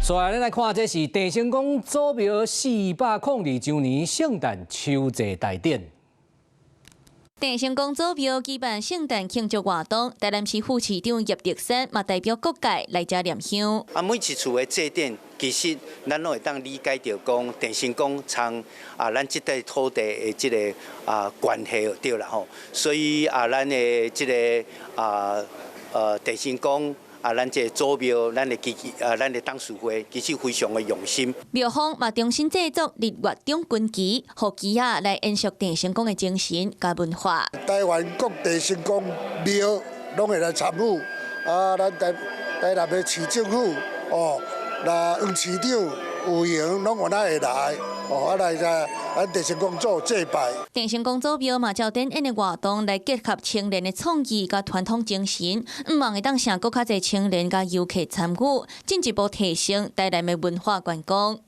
所以咱来看，这是地成宫祖庙402周年圣诞秋祭大典。地成宫祖庙举办圣诞庆祝活动，台南市副市长叶德山嘛代表各界来遮念香。每一次的祭典，其实咱拢会当理解到讲，地成宫从咱这块土地的这个关系对啦吼，所以咱的这个地成宫。咱这祖庙，咱的董事会其实非常的用心。庙方嘛重新制作日月中军旗，互旗仔来延续地成宫的精神甲文化。台湾各地成宫庙拢会来参与，咱台南的市政府那黄市长、有闲拢有会来，来咱地成宫做祭拜。地成宫祖庙嘛照展演的活动来结合青年的创意甲传统精神，望会当让更较侪青年甲游客参与，进一步提升台南的文化观光。